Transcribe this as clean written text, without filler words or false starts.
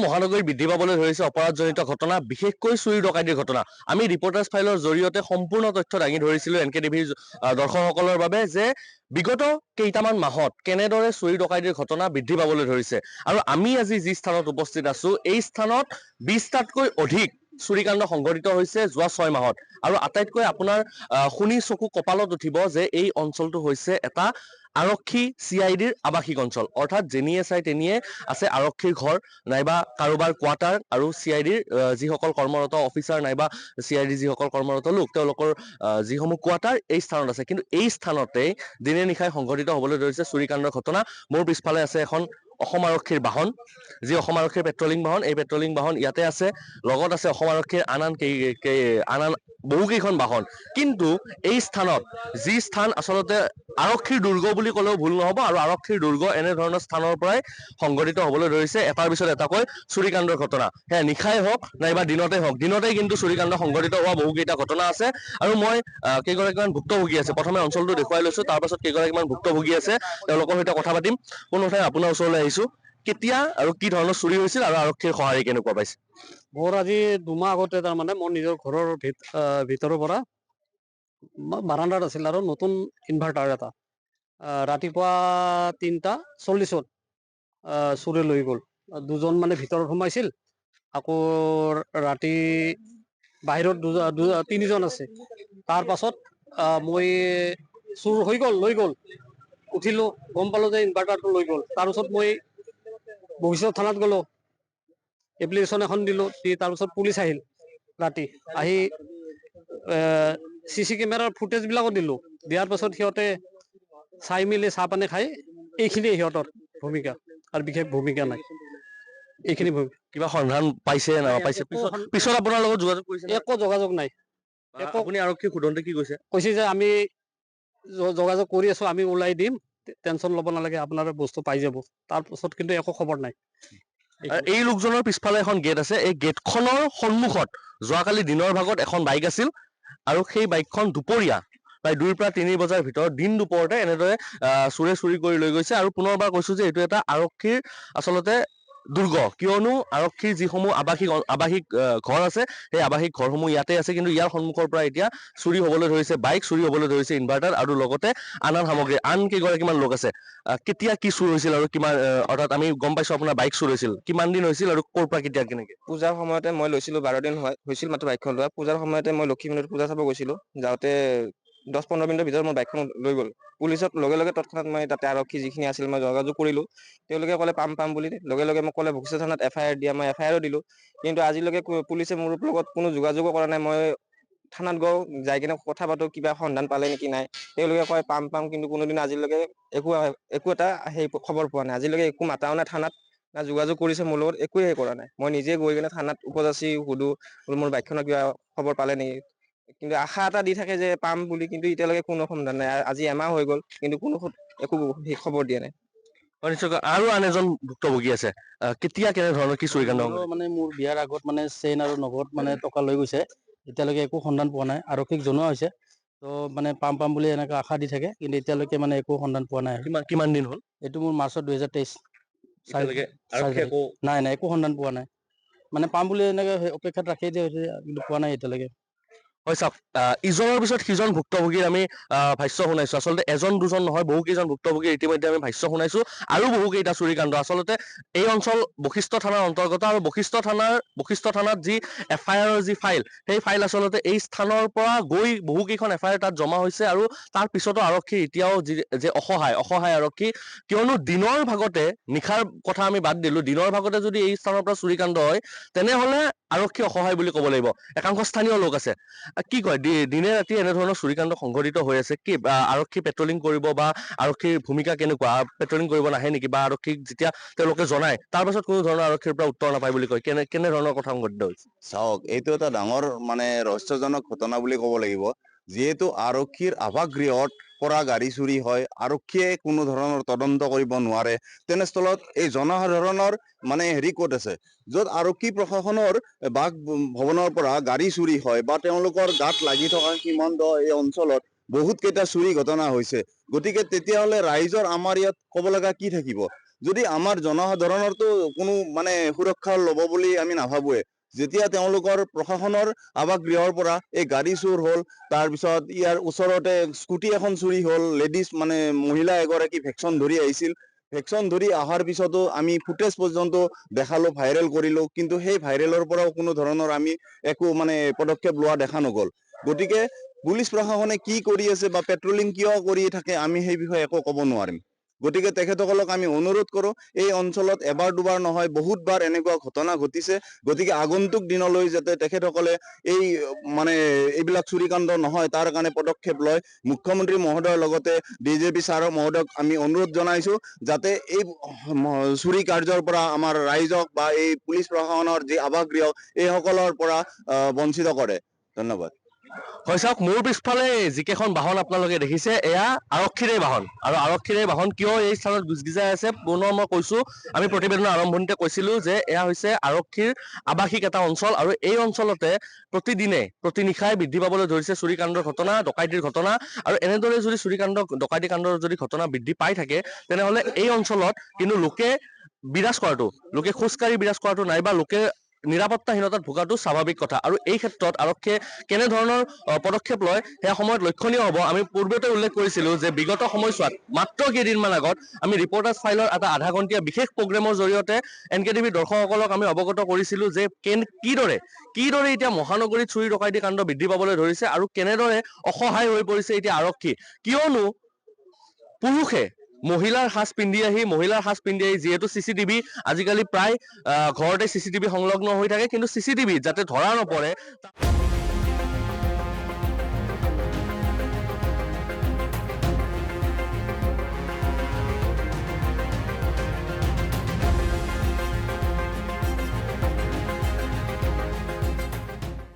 মহানগৰীত বৃদ্ধি পাবলৈ ধৰিছে অপৰাধজনিত ঘটনা, বিশেষকৈ চুৰি ডকাইতিৰ ঘটনা। আমি ৰিপৰ্টাৰ্ছ ফাইলৰ জৰিয়তে সম্পূৰ্ণ তথ্য দাঙি ধৰিছিলোঁ এনকে টিভিৰ দৰ্শকসকলৰ বাবে যে বিগত কেইটামান মাহত কেনেদৰে চুৰি ডকাইতিৰ ঘটনা বৃদ্ধি পাবলৈ ধৰিছে। আৰু আমি আজি যি স্থানত উপস্থিত আছো, এই স্থানত 20টাতকৈ অধিক চুৰিকাণ্ড সংঘটিত হৈছে যোৱা 6 মাহত। আৰু আটাইতকৈ আপোনাৰ শুনি চকু কপালত উঠিব যে এই অঞ্চলটো হৈছে এটা আৰক্ষী CIDৰ আৱাসিক অঞ্চল, অৰ্থাৎ যেনিয়ে চাই তেনিয়ে আছে আৰক্ষীৰ ঘৰ নাইবা কাৰোবাৰ কোৱাৰ্টাৰ আৰু CIDৰ যিসকল কৰ্মৰত অফিচাৰ নাইবা CID যিসকল কৰ্মৰত লোক তেওঁলোকৰ যিসমূহ কোৱাৰ্টাৰ এই স্থানত আছে। কিন্তু এই স্থানতে দিনে নিশাই সংঘটিত হ'বলৈ ধৰিছে চুৰিকাণ্ডৰ ঘটনা। মোৰ পিছফালে আছে এখন অসম আৰক্ষীৰ বাহন, যি অসম আৰক্ষীৰ পেট্ৰলিং বাহন। এই পেট্ৰলিং বাহন ইয়াতে আছে, লগত আছে অসম আৰক্ষীৰ আন বহুকেইখন বাহন। কিন্তু এই স্থানত যি স্থান আচলতে আৰক্ষীৰ দুৰ্গ বুলি ক'লেও ভুল নহ'ব, আৰু আৰক্ষীৰ দুৰ্গ এনেধৰণৰ স্থানৰ পৰাই সংঘটিত হ'বলৈ ধৰিছে এটাৰ পিছত এটাকৈ চুৰিকাণ্ডৰ ঘটনা। সেয়া নিশাই হওক নাইবা দিনতে হওক, দিনতেই কিন্তু চুৰিকাণ্ড সংঘটিত হোৱা বহুকেইটা ঘটনা আছে। আৰু মই কেইগৰাকীমান ভুক্তভোগী আছে, প্ৰথমে অঞ্চলটো দেখুৱাই লৈছো, তাৰ পাছত কেইগৰাকীমান ভুক্তভোগী আছে তেওঁলোকৰ সৈতে কথা পাতিম। পোনপ্ৰথমে আপোনাৰ ওচৰলৈ আহিছো, কেতিয়া আৰু কি ধৰণৰ চুৰি হৈছিল আৰু আৰক্ষীৰ সঁহাৰি কেনেকুৱা পাইছে? মোৰ আজি 2 মাহ আগতে তাৰমানে মোৰ নিজৰ ঘৰৰ ভিতৰৰ পৰা বাৰাণ্ডাত আছিল আৰু নতুন ইনভাৰ্টাৰ এটা ৰাতিপুৱা 3:40ত চুৰে লৈ গ'ল। দুজন মানে ভিতৰত সোমাইছিল, আকৌ ৰাতি বাহিৰত 3জন আছে। তাৰ পাছত মই চুৰ হৈ গ'ল, লৈ গ'ল, উঠিলো, গম পালো যে ইনভাৰ্টাৰটো লৈ গ'ল। তাৰপিছত মই বশিষ্ঠ থানাত গ'লো, এপ্লিকেশ্যন এখন দিলো, দি তাৰপিছত পুলিচ আহিল ৰাতি। আহি CC কেমেৰাৰ ফুটেজ বিলাকো দিলো, দিয়াৰ পাছত সিহঁতে চাই মেলি চাহ পানী খাই, এইখিনিয়ে সিহঁতৰ ভূমিকা আৰু বিশেষ ভূমিকা নাই। এইখিনি কিবা সন্ধান পাইছে না পাইছে? পিছত আপোনাৰ লগত যোগাযোগ কৰিছে? একো যোগাযোগ নাই। আপুনি আৰক্ষীক সোধোতে কি কৈছে? কৈছে যে আমি যোগাযোগ কৰি আছো, আমি ওলাই দিম, টেনচন ল'ব নালাগে, আপোনাৰ বস্তু পাই যাব। তাৰপাছত কিন্তু একো খবৰ নাই। এই লোকজনৰ পিছফালে এখন গেট আছে, এই গেটখনৰ সন্মুখত যোৱাকালি দিনৰ ভাগত এখন বাইক আছিল, আৰু সেই বাইকখন দুপৰীয়া প্ৰায় 2 পৰা 3 বজাৰ ভিতৰত দিন দুপৰতে এনেদৰে চুৰে চুৰি কৰি লৈ গৈছে। আৰু পুনৰবাৰ কৈছো যে এইটো এটা আৰক্ষীৰ আচলতে দুৰ্গ, কিয়নো আৰক্ষীৰ যিসমূহ আৱাসিক ঘৰ আছে, সেই আৱাসিক ঘৰসমূহ ইয়াতে আছে। কিন্তু ইয়াৰ সন্মুখৰ পৰা এতিয়া চুৰি হ'বলৈ ধৰিছে বাইক, চুৰি হ'বলৈ ধৰিছে ইনভাৰ্টাৰ, আৰু লগতে আন সামগ্ৰী। আন কেইগৰাকীমান লোক আছে। কেতিয়া কি চুৰ হৈছিল আৰু কিমান, অৰ্থাৎ আমি গম পাইছো আপোনাৰ বাইক চুৰ হৈছিল, কিমান দিন হৈছিল আৰু ক'ৰ পৰা কেতিয়া কেনেকে? পূজাৰ সময়তে মই লৈছিলো, 12 দিন হৈছিল মাত্ৰ বাইকখন লোৱা। পূজাৰ সময়তে মই লক্ষীমন্দিৰত পূজা চাব গৈছিলো, যাওঁতে 10-15 মিনিটৰ ভিতৰত মোৰ বাইকখন লৈ গ'ল। পুলিচত লগে লগে তৎক্ষণাত মই তাতে আৰক্ষী যিখিনি আছিল মই যোগাযোগ কৰিলো, তেওঁলোকে ক'লে পাম বুলি। লগে লগে মোক ক'লে বশিষ্ঠ থানাত FIR দিয়া, মই FIR দিলো। কিন্তু আজিলৈকে পুলিচে মোৰ লগত কোনো যোগাযোগো কৰা নাই। মই থানাত যাই কিনে কথা পাতো, কিবা সন্ধান পালে নেকি নাই, তেওঁলোকে কয় পাম, কিন্তু কোনোদিন আজিলৈকে একো এটা সেই খবৰ পোৱা নাই। আজিলৈকে একো মাতাও নাই থানাত, না যোগাযোগ কৰিছে মোৰ লগত, একোৱে কৰা নাই। মই নিজে গৈ কিনে থানাত উপযাচি সুধো, মোৰ বাইকখনৰ কিবা খবৰ পালে নেকি, কিন্তু আশা এটা দি থাকে যে পাম বুলি, কিন্তু এতিয়ালৈকে কোনো সন্ধান নাই। আজি এমাহ হৈ গ'ল, কিন্তু কোনো একো খবৰ দিয়া নাই। নিশ্চয়কৈ। আৰু আন এজন ভুক্তভোগী আছে, কেতিয়া কেনেধৰণৰ কি চুৰিকাণ্ড? মানে মোৰ বিয়াৰ আগত মানে চেইন আৰু নগদ মানে টকা লৈ গৈছে, এতিয়ালৈকে একো সন্ধান পোৱা নাই। আৰক্ষীক জনোৱা হৈছে, তো মানে পাম বুলি এনেকে আশা দি থাকে, কিন্তু এতিয়ালৈকে মানে একো সন্ধান পোৱা নাই। কিমান দিন হ'ল? এইটো মোৰ মাৰ্চত 2023। নাই একো সন্ধান পোৱা নাই। মানে পাম বুলি এনেকে অপেক্ষাত ৰাখি দিয়া হৈছে, কিন্তু পোৱা নাই এতিয়ালৈকে। হয় চাওক, ইজনৰ পিছত সিজন ভুক্তভোগীৰ আমি ভাষ্য শুনাইছো। আচলতে এজন দুজন নহয়, বহু কেইজন ভুক্তভোগীৰ ইতিমধ্যে আমি ভাষ্য শুনাইছো, আৰু বহু কেইটা চুৰিকাণ্ড। আচলতে এই অঞ্চল বশিষ্ঠ থানাৰ অন্তৰ্গত, আৰু বশিষ্ঠ থানাত যি FIR যি ফাইল, সেই ফাইল আচলতে এই স্থানৰ পৰা গৈ বহু কেইখন FIR তাত জমা হৈছে। আৰু তাৰ পিছতো আৰক্ষী এতিয়াও যে অসহায় আৰক্ষী, কিয়নো দিনৰ ভাগতে, নিশাৰ কথা আমি বাদ দিলো, দিনৰ ভাগতে যদি এই স্থানৰ পৰা চুৰিকাণ্ড হয়, তেনেহলে আৰক্ষী অসহায় বুলি ক'ব লাগিব। একাংশ স্থানীয় লোক আছে, কি কয়, দিনে ৰাতি এনেধৰণৰ চুৰিকাণ্ড সংঘটিত হৈ আছে, কি আৰক্ষী পেট্ৰলিং কৰিব বা আৰক্ষীৰ ভূমিকা কেনেকুৱা? পেট্ৰলিং কৰিব নাহে নেকি, বা আৰক্ষীক যেতিয়া তেওঁলোকে জনায় তাৰ পাছত কোনো ধৰণৰ আৰক্ষীৰ পৰা উত্তৰ নাপায় বুলি কয়, কেনে ধৰণৰ কথা সংঘটিত হৈছে? চাওক, এইটো এটা ডাঙৰ ৰহস্যজনক ঘটনা বুলি ক'ব লাগিব। যিহেতু আৰক্ষীৰ আৱাসগৃহত পৰা গাড়ী চুৰি হয়, আৰক্ষীয়ে কোনো ধৰণৰ তদন্ত কৰিব নোৱাৰে, তেনেস্থলত এই জনসাধাৰণৰ ক'ত আছে, য'ত আৰক্ষী প্ৰশাসনৰ বাসভৱনৰ পৰা গাড়ী চুৰি হয়, বা তেওঁলোকৰ গাত লাগি থকা সীমান্ত এই অঞ্চলত বহুত কেইটা চুৰি ঘটনা হৈছে। গতিকে তেতিয়াহ'লে ৰাইজৰ আমাৰ ইয়াত ক'ব লগা কি থাকিব? যদি আমাৰ জনসাধাৰণৰতো কোনো মানে সুৰক্ষা ল'ব বুলি আমি নাভাবোৱে। যেতিয়া তেওঁলোকৰ প্ৰশাসনৰ আৱাসগৃহৰ পৰা এই গাড়ী চুৰ হ'ল, তাৰপিছত ইয়াৰ ওচৰতে স্কুটি এখন চুৰি হ'ল, লেডিজ মানে মহিলা এগৰাকী ভেকচন ধৰি আহিছিল, ভেকচন ধৰি অহাৰ পিছতো আমি ফুটেজ পৰ্যন্ত দেখালো, ভাইৰেল কৰিলো, কিন্তু সেই ভাইৰেলৰ পৰাও কোনো ধৰণৰ আমি একো মানে পদক্ষেপ লোৱা দেখা নগ'ল। গতিকে পুলিচ প্ৰশাসনে কি কৰি আছে বা পেট্ৰলিং কিয় কৰি থাকে আমি সেই বিষয়ে একো ক'ব নোৱাৰিম। গতিকে তেখেতসকলক আমি অনুৰোধ কৰোঁ, এই অঞ্চলত এবাৰ দুবাৰ নহয় বহুতবাৰ এনেকুৱা ঘটনা ঘটিছে। গতিকে আগন্তুক দিনলৈ যাতে তেখেতসকলে এই মানে এইবিলাক চুৰিকাণ্ড নহয় তাৰ কাৰণে পদক্ষেপ লয়। মুখ্যমন্ত্ৰী মহোদয়ৰ লগতে DJP ছাৰ মহোদয়ক আমি অনুৰোধ জনাইছোঁ যাতে এই চুৰি কাৰ্যৰ পৰা আমাৰ ৰাইজক বা এই পুলিচ প্ৰশাসনৰ যি আৱাসগৃহ এইসকলৰ পৰা বঞ্চিত কৰে। ধন্যবাদ। হয় চাওক, মোৰ পিছফালে যিকেইখন বাহন আপোনালোকে দেখিছে এয়া আৰক্ষীৰে বাহন, আৰু আৰক্ষীৰে বাহন কিয় এই স্থানত গুজগিজাই আছে পুনৰ মই কৈছো, আমি প্ৰতিবেদনৰ আৰম্ভণিতে কৈছিলো যে এয়া হৈছে আৰক্ষীৰ আৱাসিক এটা অঞ্চল, আৰু এই অঞ্চলতে প্ৰতিদিনে প্ৰতিনিশাই বৃদ্ধি পাবলৈ ধৰিছে চুৰিকাণ্ডৰ ঘটনা, ডকাইতিৰ ঘটনা, আৰু এনেদৰে যদি চুৰিকাণ্ড ডকাইতি কাণ্ডৰ যদি ঘটনা বৃদ্ধি পাই থাকে তেনেহ'লে এই অঞ্চলত কিন্তু লোকে বিৰাজ কৰাটো, লোকে খোজকাঢ়ি বিৰাজ কৰাটো নাইবা লোকে নিৰাপত্তাহীনতাত ভোগাটো স্বাভাৱিক কথা। আৰু এই ক্ষেত্ৰত আৰক্ষীয়ে কেনেধৰণৰ পদক্ষেপ লয় সেয়া সময়ত লক্ষণীয় হ'ব। আমি পূৰ্বতে উল্লেখ কৰিছিলো যে বিগত সময়ছোৱাত মাত্ৰ কেইদিনমান আগত আমি ৰিপৰ্টাৰ্ছ ফাইলৰ এটা আধা ঘণ্টীয়া বিশেষ প্ৰগ্ৰেমৰ জৰিয়তে NKTV দৰ্শকসকলক আমি অৱগত কৰিছিলো যে কিদৰে এতিয়া মহানগৰীত চুৰি ডকাইতি কাণ্ড বৃদ্ধি পাবলৈ ধৰিছে আৰু কেনেদৰে অসহায় হৈ পৰিছে এতিয়া আৰক্ষী। কিয়নো পুৰুষে মহিলাৰ সাজ পিন্ধি আহি যিহেতু CCTV আজিকালি প্ৰায় ঘৰতে CCTV সংলগ্ন হৈ থাকে, কিন্তু CCTV যাতে ধৰা নপৰে